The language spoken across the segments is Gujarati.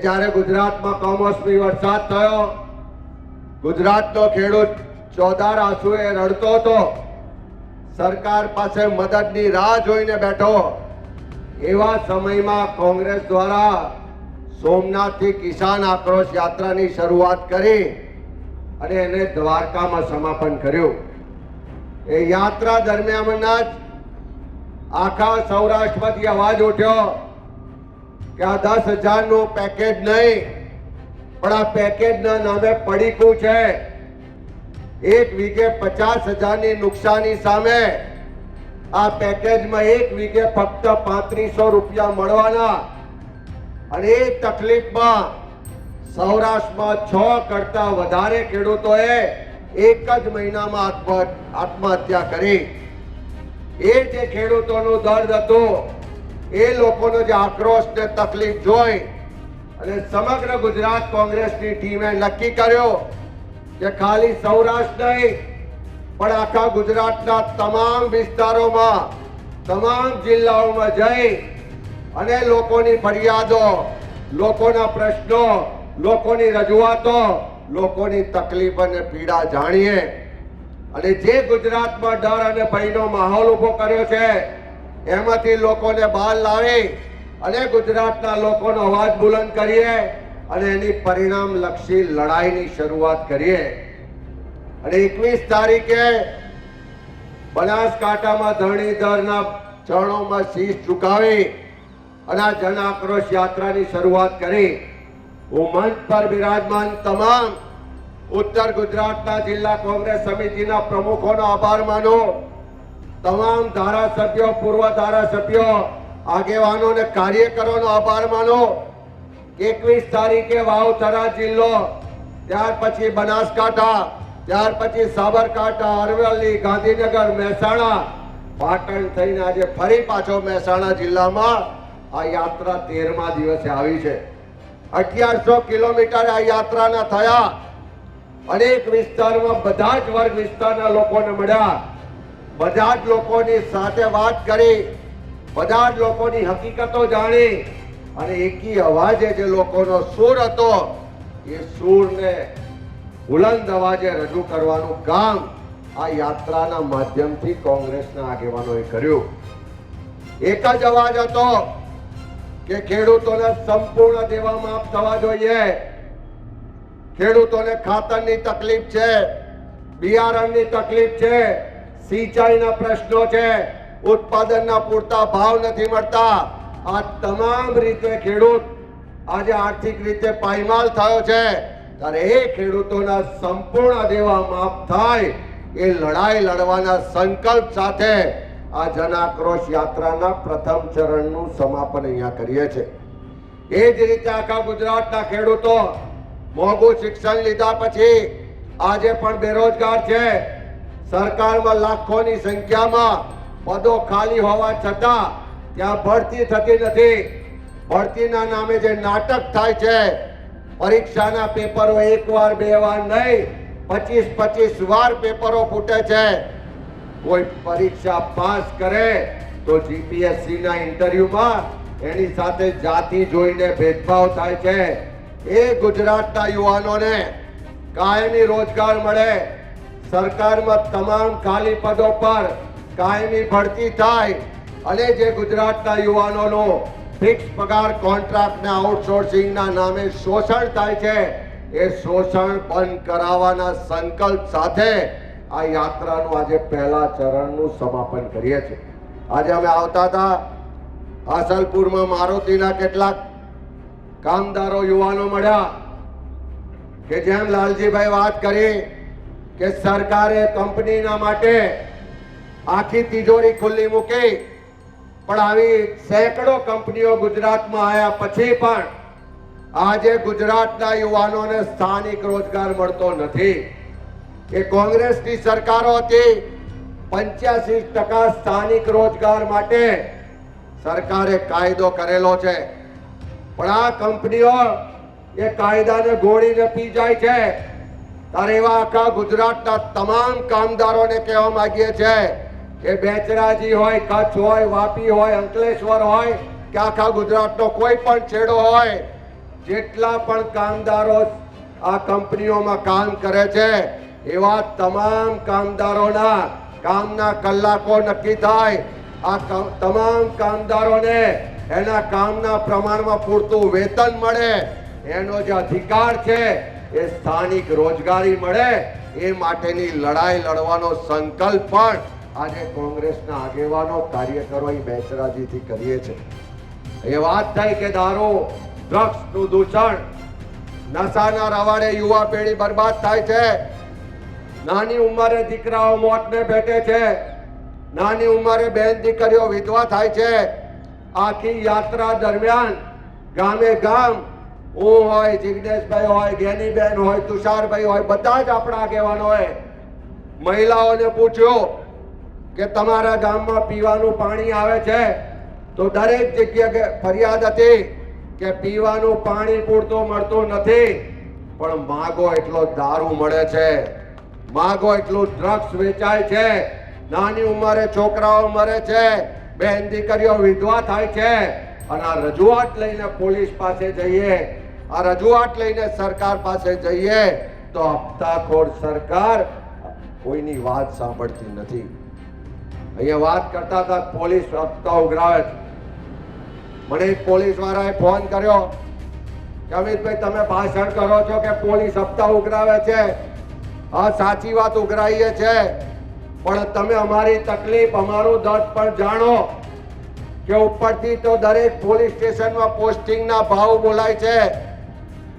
જ્યારે ગુજરાતમાં કમોસમી વરસાદ થયો, ગુજરાતનો ખેડૂત ચોધાર આંસુએ રડતો હતો, સરકાર પાસે મદદની રાહ જોઈને બેઠો, એવા સમયમાં કોંગ્રેસ દ્વારા સોમનાથથી કિસાન આક્રોશ યાત્રાની શરૂઆત કરી અને એને દ્વારકામાં સમાપન કર્યું। એ યાત્રા દરમિયાન જ આખા સૌરાષ્ટ્રમાંથી અવાજ ઉઠ્યો કે આ 10,000નું પેકેજ નહીં, પણ આ પેકેજના નામે પડીકું છે। એક વીઘે 50,000ની નુકસાની સામે આ પેકેજમાં એક વીઘે ફક્ત 3500 રૂપિયા મળવાના, અને એ તકલીફમાં સૌરાષ્ટ્રમાં 6 કરતા વધારે ખેડૂતોએ એક જ મહિનામાં આત્મહત્યા કરી। એ જે ખેડૂતોનું દર્દ હતું, એ લોકોનો જે આક્રોશ ને તકલીફ જોઈ અને સમગ્ર ગુજરાત કોંગ્રેસની ટીમે નક્કી કર્યો કે ખાલી સૌરાષ્ટ્ર નહીં, પણ આખા ગુજરાતના તમામ વિસ્તારોમાં, તમામ જિલ્લાઓમાં જઈ અને લોકોની ફરિયાદો, લોકોના પ્રશ્નો, લોકોની રજૂઆતો, લોકોની તકલીફ અને પીડા જાણીએ અને જે ગુજરાતમાં ડર અને ભયનો માહોલ ઉભો કર્યો છે, એમાંથી લોકોને બહાર લાવી અને ગુજરાતના લોકોનો અવાજ બુલંદ કરીએ અને એની પરિણામલક્ષી લડાઈની શરૂઆત કરીએ। અને 21 તારીખે બનાસકાંઠામાં ધરણીધરના ચરણોમાં શીશ ઝુકાવી અને આ જન આક્રોશ યાત્રાની શરૂઆત કરી। હું મંચ પર બિરાજમાન તમામ ઉત્તર ગુજરાતના જિલ્લા કોંગ્રેસ સમિતિના પ્રમુખોનો આભાર માનું, તમામ ધારાસભ્યો, પૂર્વ ધારાસભ્યો, આગેવાનો અને કાર્યકરોનો આભાર માનું। 21 તારીખે વાવથરા જિલ્લો, ત્યાર પછી બનાસકાંઠા, ત્યાર પછી સાબરકાંઠા, અરવલ્લી, ગાંધીનગર, મહેસાણા, પાટણ થઈને આજે ફરી પાછો મહેસાણા જિલ્લામાં આ યાત્રા 13મા દિવસે આવી છે। 1100 કિલોમીટર આ યાત્રાના થયા। અનેક વિસ્તારમાં બધા જ વર્ગ વિસ્તારના લોકોને મળ્યા, બધા જ લોકોની સાથે વાત કરી, બધા જ લોકોની હકીકતો જાણી અને એકી અવાજે જે લોકોનો સૂર હતો, એ સૂરને બુલંદ અવાજે રજૂ કરવાનું કામ આ યાત્રાના માધ્યમથી કોંગ્રેસના આગેવાનોએ કર્યું। એક જ અવાજ હતો કે ખેડૂતોને સંપૂર્ણ દેવા માફ થવા જોઈએ। ખેડૂતોને ખાતરની તકલીફ છે, બિયારણની તકલીફ છે, સિંચાઈના પ્રશ્નો છે, ઉત્પાદનના પૂરતા ભાવ નથી મળતા। આ તમામ રીતે ખેડૂત આજે આર્થિક રીતે પાયમાલ થયો છે, ત્યારે એ ખેડૂતોના સંપૂર્ણ દેવા માફ થાય એ લડાઈ લડવાના સંકલ્પ સાથે આ જન આક્રોશ યાત્રાના પ્રથમ ચરણનું સમાપન અહીંયા કરીએ છીએ। એ જ રીતે આખા ગુજરાતના ખેડૂતો મોંઘું શિક્ષણ લીધા પછી આજે પણ બેરોજગાર છે। સરકારમાં લાખોની સંખ્યામાં પદો ખાલી હોવા છતાં ત્યાં ભરતી થતી નથી। ભરતીના નામે જે નાટક થાય છે, પરીક્ષાના પેપરો એક વાર બે વાર નહીં, 25 વાર પેપરો ફૂટે છે। કોઈ પરીક્ષા પાસ કરે તો જીપીએસસી ના ઇન્ટરવ્યુમાં એની સાથે જાતિ જોઈને ભેદભાવ થાય છે। એ ગુજરાતના યુવાનોને કાયમી રોજગાર મળે, સરકારમાં તમામ ખાલી પદો પર કાયમી ભરતી થાય અને જે ગુજરાતના યુવાનોનો ફિક્સ પગાર કોન્ટ્રાક્ટ ને આઉટસોર્સિંગના નામે શોષણ થાય છે, એ શોષણ બંધ કરાવવાના સંકલ્પ સાથે આ યાત્રાનું આજે પહેલા ચરણનું સમાપન કરીએ છીએ। આજે અમે આવતા હતા, હાસલપુરમાં મારુતિના કેટલાક કામદારો, યુવાનો મળ્યા કે જેમ લાલજીભાઈ વાત કરી કે સરકારે કંપનીના માટે આખી તિજોરી ખુલ્લી મૂકી, પણ આવી સેંકડો કંપનીઓ ગુજરાતમાં આવ્યા પછી પણ આજે ગુજરાતના યુવાનોને સ્થાનિક રોજગાર મળતો નથી। એ કોંગ્રેસની સરકારો હતી, 85% સ્થાનિક રોજગાર માટે સરકારે કાયદો કરેલો છે, પણ આ કંપનીઓ એ કાયદાને ગોળીને પી જાય છે। ત્યારે એવા આખા ગુજરાતના તમામ કામદારોને કહેવા માંગીએ છીએ કે બેચરાજી હોય, કચ્છ હોય, વાપી હોય, અંકલેશ્વર હોય કે આખા ગુજરાતનો કોઈ પણ છેડો હોય, જેટલા પણ કામદારો આ કંપનીઓમાં કામ કરે છે એવા તમામ કામદારોના કામના કલાકો નક્કી થાય, આ તમામ કામદારોને એના કામના પ્રમાણમાં પૂરતું વેતન મળે, એનો જે અધિકાર છે એ સ્થાનિક રોજગારી મળે, એ માટેની લડાઈ લડવાનો સંકલ્પ પણ આજે કોંગ્રેસના આગેવાનો કાર્યકરો અહીં બેચરાજીથી કરીએ છે. એ વાત થઈ કે દારૂ ડ્રગ્સનું દૂષણ, નશાના રવાડે યુવા પેઢી બરબાદ થાય છે, નાની ઉંમરે દીકરાઓ મોતને ભેટે છે, નાની ઉંમરે બેન દીકરીઓ વિધવા થાય છે. આખી યાત્રા દરમિયાન ગામે ગામ હું હોય, જિગ્નેશભાઈ હોય, જ્ઞાનીબેન હોય, તુષારભાઈ હોય, બધા જ આપણા આગેવાનોએ મહિલાઓને પૂછ્યું કે તમારા ગામમાં પીવાનું પાણી આવે છે? તો દરેક જગ્યાએ ફરિયાદ હતી કે પીવાનું પાણી પૂરતું મળતું નથી, પણ માગો એટલો દારૂ મળે છે, માગો એટલું ડ્રગ્સ વેચાય છે, નાની ઉંમરે છોકરાઓ મરે છે, બેન દીકરીઓ વિધવા થાય છે. અને આ રજૂઆત લઈને પોલીસ પાસે જઈએ, આ રજૂઆત લઈને સરકાર પાસે જઈએ તો હપ્તાખોર સરકાર કોઈની વાત સાંભળતી નથી. અહીંયા વાત કરતા હતા પોલીસ હપ્તા ઉઘરાવે છે. મને પોલીસ વાળાએ ફોન કર્યો કે અમિતભાઈ તમે ભાષણ કરો છો કે પોલીસ હપ્તા ઉઘરાવે છે. હા, સાચી વાત ઉઘરાઈએ છે, પણ તમે અમારી તકલીફ, અમારું દર્દ પણ જાણો કે ઉપરથી તો દરેક પોલીસ સ્ટેશનમાં પોસ્ટિંગના ભાવ બોલાય છે.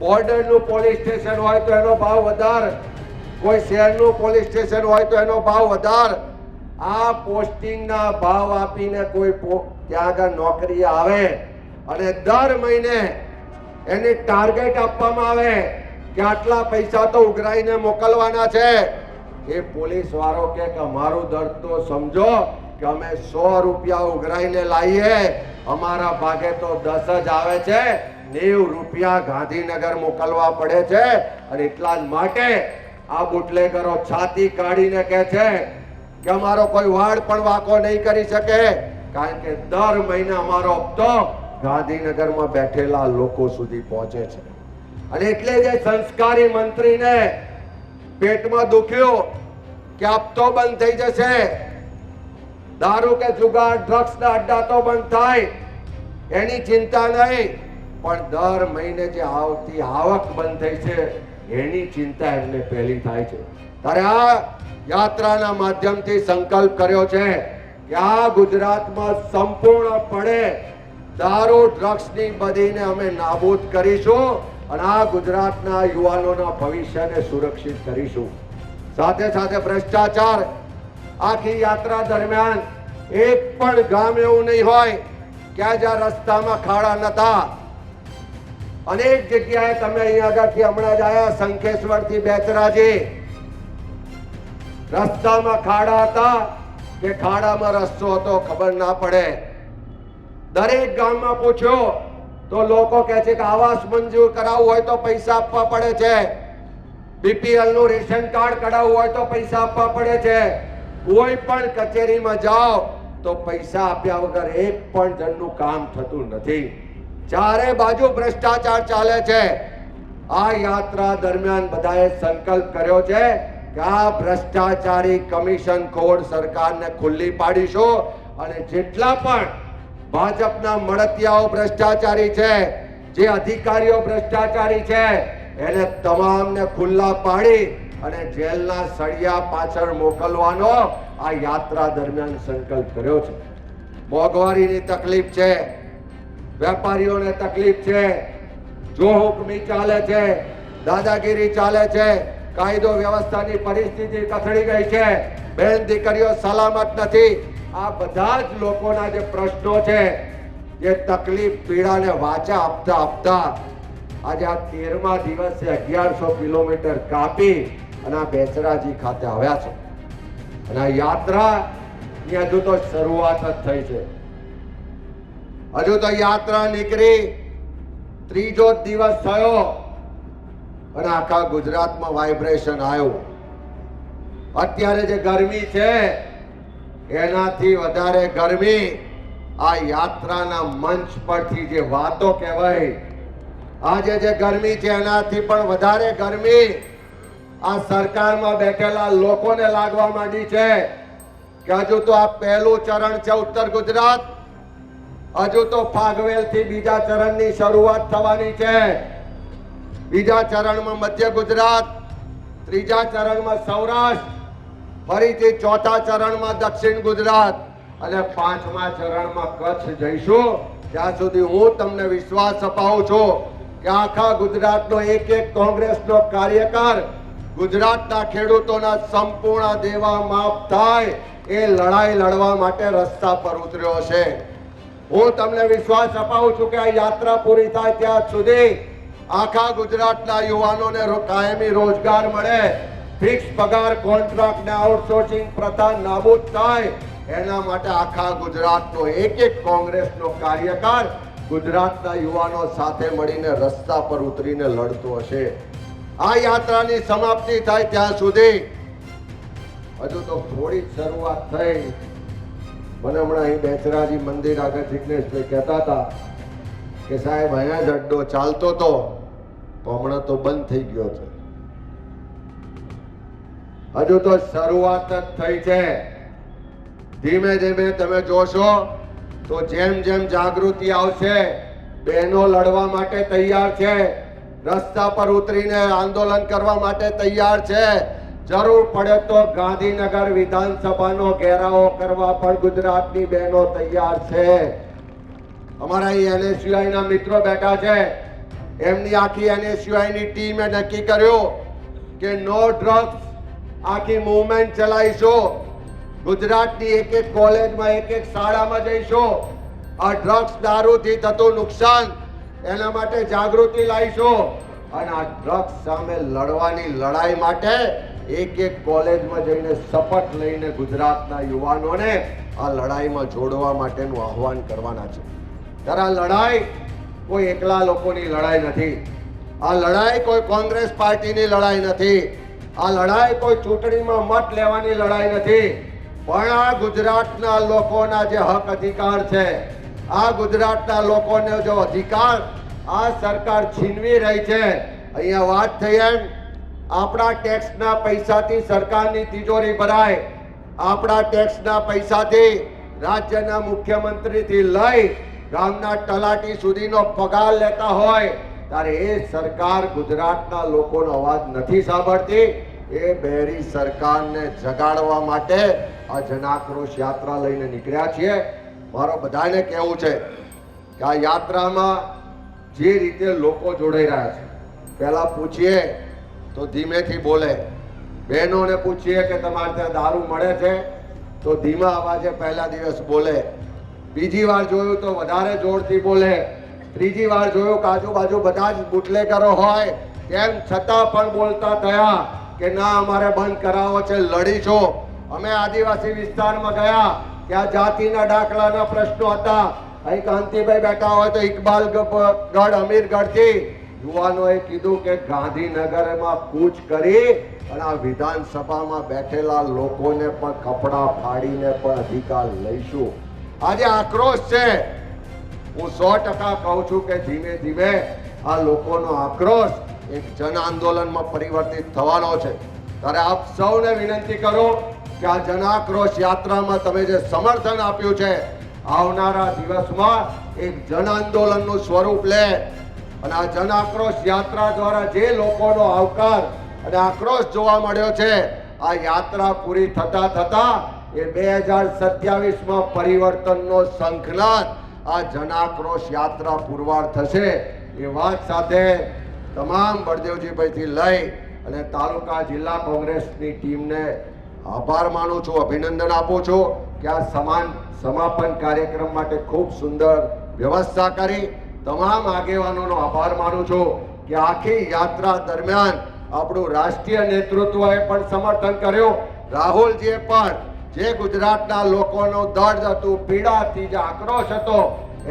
બોર્ડરનું પોલીસ સ્ટેશન હોય તો એનો ભાવ વધાર, કોઈ શહેરનું પોલીસ સ્ટેશન હોય તો એનો ભાવ વધાર. આ પોસ્ટિંગના ભાવ આપીને કોઈ ત્યાં આગળ નોકરી આવે અને દર મહિને એને ટાર્ગેટ આપવામાં આવે કે આટલા પૈસા તો ઉઘરાઈને મોકલવાના છે. એ પોલીસ વાળો કે અમારું દર્દ તો સમજો કે અમે 100 રૂપિયા ઉઘરાઈને લાવીએ, અમારા ભાગે તો 10 જ આવે છે, 90 રૂપિયા ગાંધીનગર મોકલવા પડે છે. અને એટલા જ માટે આ બુટલેગરો છાતી કાઢીને કહે છે કે અમારો કોઈ વાડ પણ વાંકો નહીં કરી શકે, કારણ કે દર મહિને અમારો હપ્તો ગાંધીનગરમાં બેઠેલા લોકો સુધી પહોંચે છે. અને એટલે જે સંસ્કારી મંત્રીને પેટમાં દુખ્યું કે હપ્તો બંધ થઈ જશે, દારૂ કે જુગાર ડ્રગ્સના અડ્ડા તો બંધ થાય એની ચિંતા નહીં, પણ દર મહિને જે આવતી આવક બંધ થઈ છે એની ચિંતા એમને પહેલી થાય છે. ત્યારે આ યાત્રાના માધ્યમથી સંકલ્પ કર્યો છે કે આ ગુજરાતમાં સંપૂર્ણપણે દારૂ ડ્રગ્સની બધીને અમે નાબૂદ કરીશું અને આ ગુજરાતના યુવાનોના ભવિષ્યને સુરક્ષિત કરીશું. સાથે સાથે ભ્રષ્ટાચાર, આખી યાત્રા દરમિયાન એક પણ ગામ એવું નહીં હોય કે જ્યાં રસ્તામાં ખાડા નતા. અનેક જગ્યાએ તમે અહીંયા આગળથી હમણાં જ આવ્યા શંખેશ્વરથી બેચરાજી, રસ્તામાં ખાડા હતા કે ખાડામાં રસ્તો હતો ખબર ના પડે. દરેક ગામમાં પૂછ્યો તો લોકો કહે છે કે આવાસ મંજૂર કરાવવું હોય તો પૈસા આપવા પડે છે, બીપીએલ નું રેશન કાર્ડ કઢાવવું હોય તો પૈસા આપવા પડે છે, કોઈ પણ કચેરીમાં જાઓ તો પૈસા આપ્યા વગર એક પણ જણનું કામ થતું નથી. ચારે બાજુ ભ્રષ્ટાચાર ચાલે છે. આ યાત્રા દરમિયાન બધાએ સંકલ્પ કર્યો છે કે આ ભ્રષ્ટાચારી કમિશન ખોર સરકારને ખુલ્લી પાડીશું અને જેટલા પણ ભાજપના મળતિયાઓ ભ્રષ્ટાચારી છે, જે અધિકારીઓ ભ્રષ્ટાચારી છે, એને તમામને ખુલ્લા પાડી અને જેલના સળિયા પાછળ મોકલવાનો આ યાત્રા દરમિયાન સંકલ્પ કર્યો છે. મોંઘવારીની તકલીફ છે, વેપારીઓને તકલીફ છે, જો હુકમી ચાલે છે, દાદાગીરી ચાલે છે, કાયદો વ્યવસ્થાની પરિસ્થિતિ કથળી ગઈ છે, બેન દીકરીઓ સલામત નથી. આ બધા જ લોકોના જે પ્રશ્નો છે, જે તકલીફ પીડાને વાચા આપતા આપતા આજે આ 13મા દિવસે 1100 કિલોમીટર કાપી અને આ બેચરાજી ખાતે આવ્યા છે. અને આ યાત્રા હજુ તો શરૂઆત જ થઈ છે. હજુ તો યાત્રા નીકળી 3જો દિવસ થયો અને આખા ગુજરાતમાં વાઇબ્રેશન આવ્યું. અત્યારે જે ગરમી છે એનાથી વધારે ગરમી આ યાત્રાના મંચ પરથી જે વાતો કહેવાય, આજે જે ગરમી છે એનાથી પણ વધારે ગરમી આ સરકારમાં બેઠેલા લોકોને લાગવા માંડી છે કે હજુ તો આ પહેલું ચરણ છે ઉત્તર ગુજરાત, હજુ તો ફાગવેલ થી બીજા ચરણની શરૂઆત થવાની છે. બીજા ચરણમાં મધ્ય ગુજરાત, ત્રીજા ચરણમાં સૌરાષ્ટ્ર, ફરીથી ચોથા ચરણમાં દક્ષિણ ગુજરાત અને પાંચમા ચરણમાં કચ્છ જઈશું. ત્યાં સુધી હું તમને વિશ્વાસ અપાવું છું કે આખા ગુજરાતનો એક એક કોંગ્રેસનો કાર્યકર ગુજરાતના ખેડૂતોના સંપૂર્ણ દેવા માફ થાય એ લડાઈ લડવા માટે રસ્તા પર ઉતર્યો છે. હું તમને વિશ્વાસ અપાવું છું કે આ યાત્રા પૂરી થાય ત્યાં સુધી આખા ગુજરાતના યુવાનોને કાયમી રોજગાર મળે, ફિક્સ પગાર, કોન્ટ્રાક્ટ ને આઉટસોર્સિંગ પ્રથા નાબૂદ થાય, એના માટે આખા ગુજરાતનો એક એક કોંગ્રેસનો કાર્યકર ગુજરાતના યુવાનો સાથે મળીને રસ્તા પર ઉતરીને લડતો હશે. આ યાત્રાની સમાપ્તિ થાય ત્યાં સુધી હજુ તો થોડી શરૂઆત થઈ. મને હમણાં અહીં બેચરાજી મંદિર આગળ જિગ્નેશભાઈ કહેતા હતા કે સાહેબ અહીંયા જ અડ્ડો ચાલતો હતો તો હમણાં તો બંધ થઈ ગયો છે. હજુ તો શરૂઆત જ થઈ છે. ધીમે ધીમે તમે જોશો તો જેમ જેમ જાગૃતિ આવશે, બહેનો લડવા માટે તૈયાર છે, રસ્તા પર ઉતરીને આંદોલન કરવા માટે તૈયાર છે. જરૂર પડે તો ગાંધીનગર વિધાનસભાનો ઘેરાવો કરવા પણ ગુજરાતની બહેનો તૈયાર છે. અમારા અહીં NSUI ના મિત્રો બેઠા છે. એમની આખી NSUI ની ટીમે નક્કી કર્યું કે નો ડ્રગ્સ આખી મૂવમેન્ટ ચલાવીશું. ગુજરાતની એક એક કોલેજમાં, એક એક શાળામાં જઈશું. આ ડ્રગ્સ દારૂથી થતું નુકસાન એના માટે જાગૃતિ લાવીશું અને આ ડ્રગ્સ સામે લડવાની લડાઈ માટે એક એક કોલેજમાં જઈને શપથ લઈને ગુજરાતના યુવાનોને આ લડાઈમાં જોડવા માટેનું આહવાન કરવાના છે. ત્યારે આ લડાઈ કોઈ એકલા લોકોની લડાઈ નથી. આ લડાઈ કોઈ કોંગ્રેસ પાર્ટીની લડાઈ નથી. આ લડાઈ કોઈ ચૂંટણીમાં મત લેવાની લડાઈ નથી. પણ આ ગુજરાતના લોકોના જે હક અધિકાર છે, આ ગુજરાતના લોકોને જો અધિકાર આ સરકાર છીનવી રહી છે. અહીંયા વાત થઈ એમ આપણા ટેક્સના પૈસાથી સરકારની તિજોરી ભરાય, આપણા ટેક્સના પૈસાથી રાજ્યના મુખ્યમંત્રીથી લઈ ગામના તલાટી સુધીનો પગાર લેતા હોય ત્યારે એ સરકાર ગુજરાતના લોકોનો અવાજ નથી સાંભળતી. એ બહેરી સરકારને જગાડવા માટે આ જનાક્રોશ યાત્રા લઈને નીકળ્યા છીએ. મારો બધાને કહેવું છે કે આ યાત્રામાં જે રીતે લોકો જોડાઈ રહ્યા છે, પહેલા પૂછીએ તો ધીમેથી બોલે. બહેનોને પૂછીએ કે તમારે ત્યાં દારૂ મળે છે તો ધીમા અવાજે પહેલા દિવસ બોલે. બીજી વાર જોયું તો વધારે જોરથી બોલે. ત્રીજી વાર જોયું કે આજુબાજુ બધા જ બુટલેગરો હોય તેમ છતાં પણ બોલતા થયા કે ના અમારે બંધ કરાવો છે, લડીશું. અમે આદિવાસી વિસ્તારમાં ગયા, ત્યાં જાતિના દાખલાના પ્રશ્નો હતા. અહીં કાંતિભાઈ બેઠા હોય તો ઇકબાલગઢ, અમીરગઢથી યુવાનોએ કીધું કે ગાંધીનગરમાં કૂચ કરી અને આ વિધાનસભામાં બેઠેલા લોકોને પણ કપડા ફાડીને પણ અધિકાર લઈશું. આજે આક્રોશ છે. હું 100% કહું છું કે ધીમે ધીમે આ લોકોનો આક્રોશ એક જન આંદોલનમાં પરિવર્તિત થવાનો છે. ત્યારે આપ સૌને વિનંતી કરું કે આ જન આક્રોશ યાત્રામાં તમે જે સમર્થન આપ્યું છે, આવનારા દિવસમાં એક જન આંદોલનનું સ્વરૂપ લે અને આ જન આક્રોશ યાત્રા દ્વારા જે લોકોનો આવકાર અને આક્રોશ જોવા મળ્યો છે, આ યાત્રા પૂરી થતા થતા એ 2027માં પરિવર્તનનો શંખનાદ આ જન આક્રોશ યાત્રા પુરવાર થશે. એ વાત સાથે તમામ બળદેવજીભાઈથી લઈ અને તાલુકા જિલ્લા કોંગ્રેસની ટીમને આભાર માનું છું, અભિનંદન આપું છું કે આ સમાપન કાર્યક્રમ માટે ખૂબ સુંદર વ્યવસ્થા કરી. તમામ આગેવાનોનો આભાર માનું છું કે આખી યાત્રા દરમિયાન આપણું રાષ્ટ્રીય નેતૃત્વએ પણ સમર્થન કર્યું. રાહુલજીએ પણ જે ગુજરાતના લોકોનો દર્દ હતું, પીડા હતી, જે આક્રોશ હતો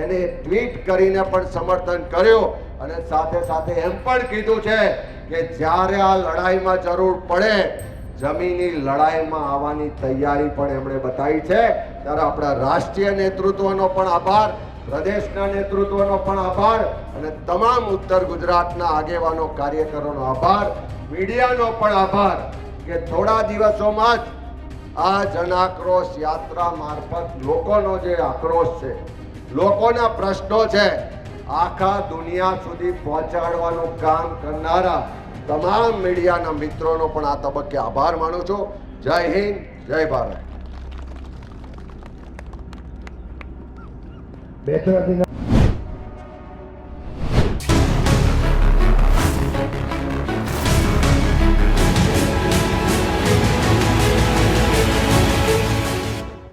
એને ટ્વીટ કરીને પણ સમર્થન કર્યું અને સાથે સાથે એમ પણ કીધું છે કે જ્યારે આ લડાઈમાં જરૂર પડે જમીની લડાઈમાં આવવાની તૈયારી પણ એમણે બતાવી છે. ત્યારે આપણા રાષ્ટ્રીય નેતૃત્વનો પણ આભાર પ્રદેશના નેતૃત્વનો પણ આભાર અને તમામ ઉત્તર ગુજરાતના આગેવાનો કાર્યકરોનો આભાર, મીડિયાનો પણ આભાર કે થોડા દિવસોમાં જ આ જન આક્રોશ યાત્રા મારફત લોકોનો જે આક્રોશ છે, લોકોના પ્રશ્નો છે, આખા દુનિયા સુધી પહોંચાડવાનું કામ કરનારા તમામ મીડિયાના મિત્રોનો પણ આ તબક્કે આભાર માનું છું. જય હિન્દ, જય ભારત. બેચરાજીના